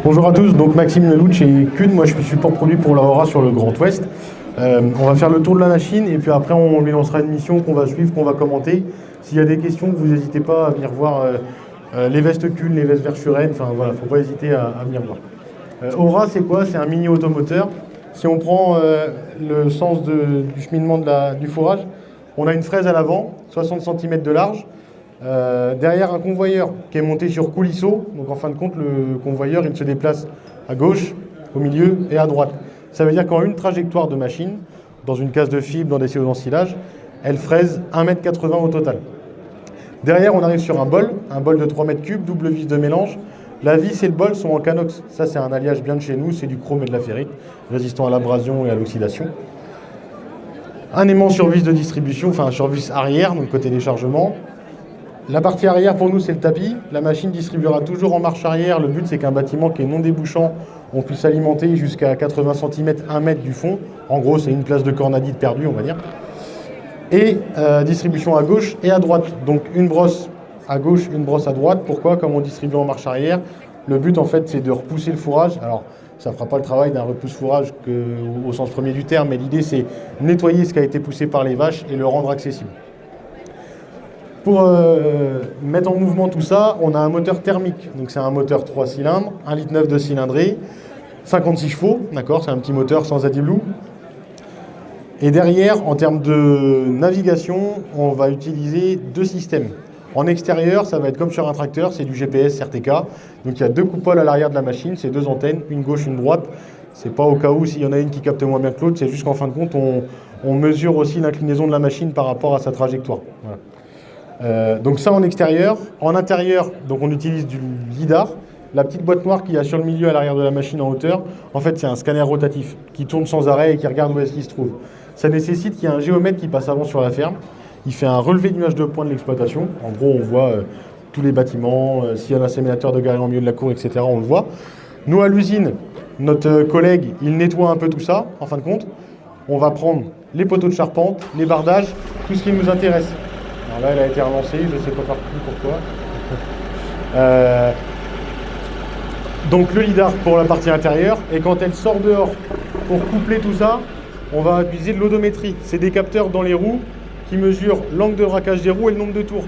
Bonjour à tous, donc Maxime Lelouch chez Kuhn, moi je suis support produit pour la Aura sur le Grand Ouest. On va faire le tour de la machine et puis après on lui lancera une mission qu'on va suivre, qu'on va commenter. S'il y a des questions, vous n'hésitez pas à venir voir les vestes Kuhn, les vestes Verschuren, enfin voilà, faut pas hésiter à venir voir. Aura c'est quoi? C'est un mini automoteur. Si on prend le sens du cheminement du fourrage, on a une fraise à l'avant, 60 cm de large. Derrière un convoyeur qui est monté sur coulisseau, donc en fin de compte le convoyeur il se déplace à gauche, au milieu et à droite. Ça veut dire qu'en une trajectoire de machine, dans une case de fibre, dans des silos d'ensilage, elle fraise 1,80 m au total. Derrière on arrive sur un bol de 3 m3, double vis de mélange. La vis et le bol sont en canox, ça c'est un alliage bien de chez nous, c'est du chrome et de la ferrite, résistant à l'abrasion et à l'oxydation. Un aimant sur vis de distribution, enfin sur vis arrière, donc côté déchargement. La partie arrière pour nous c'est le tapis, la machine distribuera toujours en marche arrière, le but c'est qu'un bâtiment qui est non débouchant, on puisse alimenter jusqu'à 80 cm, 1 mètre du fond, en gros c'est une place de cornadite perdue on va dire. Et distribution à gauche et à droite, donc une brosse à gauche, une brosse à droite, pourquoi? Comme on distribue en marche arrière, le but en fait c'est de repousser le fourrage, alors ça ne fera pas le travail d'un repousse-fourrage au sens premier du terme, mais l'idée c'est nettoyer ce qui a été poussé par les vaches et le rendre accessible. Pour mettre en mouvement tout ça, on a un moteur thermique. Donc c'est un moteur 3 cylindres, 1,9 litre de cylindrée, 56 chevaux, d'accord, c'est un petit moteur sans AdBlue. Et derrière, en termes de navigation, on va utiliser deux systèmes. En extérieur, ça va être comme sur un tracteur, c'est du GPS RTK. Donc il y a deux coupoles à l'arrière de la machine, c'est deux antennes, une gauche, une droite. C'est pas au cas où s'il y en a une qui capte moins bien que l'autre, c'est juste qu'en fin de compte, on mesure aussi l'inclinaison de la machine par rapport à sa trajectoire. Voilà. Donc ça en extérieur. En intérieur, donc on utilise du lidar. La petite boîte noire qu'il y a sur le milieu à l'arrière de la machine en hauteur, en fait c'est un scanner rotatif qui tourne sans arrêt et qui regarde où est-ce qu'il se trouve. Ça nécessite qu'il y ait un géomètre qui passe avant sur la ferme. Il fait un relevé d'image de points de l'exploitation. En gros on voit tous les bâtiments, s'il y a un inséminateur de garé en milieu de la cour, etc. on le voit. Nous à l'usine, notre collègue il nettoie un peu tout ça. En fin de compte, on va prendre les poteaux de charpente, les bardages, tout ce qui nous intéresse. Alors là, elle a été relancée, je ne sais pas par qui, pourquoi. Donc le lidar pour la partie intérieure, et quand elle sort dehors, pour coupler tout ça, on va utiliser de l'odométrie. C'est des capteurs dans les roues qui mesurent l'angle de braquage des roues et le nombre de tours.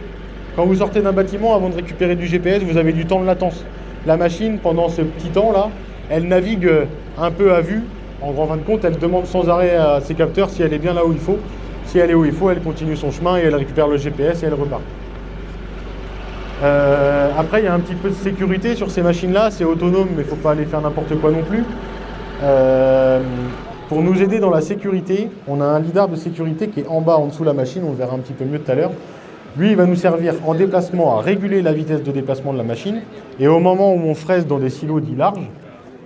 Quand vous sortez d'un bâtiment, avant de récupérer du GPS, vous avez du temps de latence. La machine, pendant ce petit temps-là, elle navigue un peu à vue. En fin de compte, elle demande sans arrêt à ses capteurs si elle est bien là où il faut. Si elle est où il faut, elle continue son chemin et elle récupère le GPS et elle repart. Après, il y a un petit peu de sécurité sur ces machines-là. C'est autonome, mais il ne faut pas aller faire n'importe quoi non plus. Pour nous aider dans la sécurité, on a un lidar de sécurité qui est en bas, en dessous de la machine. On le verra un petit peu mieux tout à l'heure. Lui, il va nous servir en déplacement à réguler la vitesse de déplacement de la machine. Et au moment où on fraise dans des silos dits larges,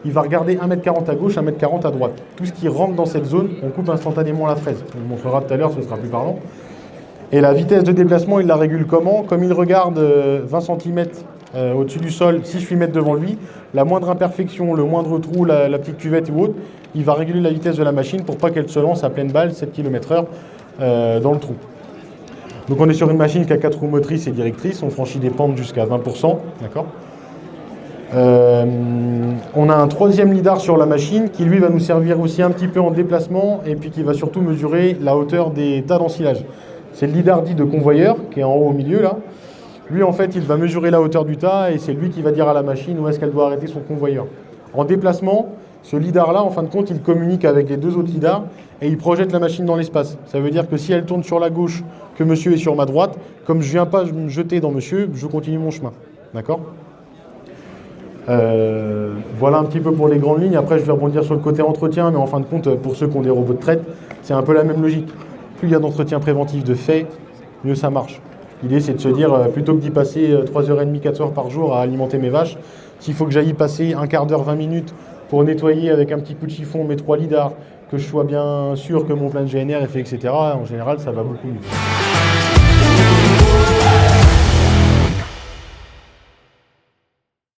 il va regarder 1,40 m à gauche, 1,40 m à droite. Tout ce qui rentre dans cette zone, on coupe instantanément la fraise. On le montrera tout à l'heure, ce sera plus parlant. Et la vitesse de déplacement, il la régule comment? Comme il regarde 20 cm au-dessus du sol, si je suis mètre devant lui, la moindre imperfection, le moindre trou, la petite cuvette ou autre, il va réguler la vitesse de la machine pour pas qu'elle se lance à pleine balle, 7 km/h, dans le trou. Donc on est sur une machine qui a 4 roues motrices et directrices, on franchit des pentes jusqu'à 20%, d'accord. On a un troisième lidar sur la machine qui lui va nous servir aussi un petit peu en déplacement et puis qui va surtout mesurer la hauteur des tas d'ensilage. C'est le lidar dit de convoyeur qui est en haut au milieu là. Lui en fait il va mesurer la hauteur du tas et c'est lui qui va dire à la machine où est-ce qu'elle doit arrêter son convoyeur. En déplacement, ce lidar là en fin de compte il communique avec les deux autres lidars et il projette la machine dans l'espace. Ça veut dire que si elle tourne sur la gauche, que monsieur est sur ma droite, comme je ne viens pas me jeter dans monsieur, je continue mon chemin. D'accord ? Voilà un petit peu pour les grandes lignes. Après je vais rebondir sur le côté entretien, mais en fin de compte pour ceux qui ont des robots de traite, c'est un peu la même logique. Plus il y a d'entretien préventif de fait, mieux ça marche. L'idée c'est de se dire plutôt que d'y passer 3h30, 4h par jour à alimenter mes vaches, s'il faut que j'aille y passer un quart d'heure, 20 minutes pour nettoyer avec un petit coup de chiffon mes 3 lidars, que je sois bien sûr que mon plein de GNR est fait, etc. En général ça va beaucoup mieux.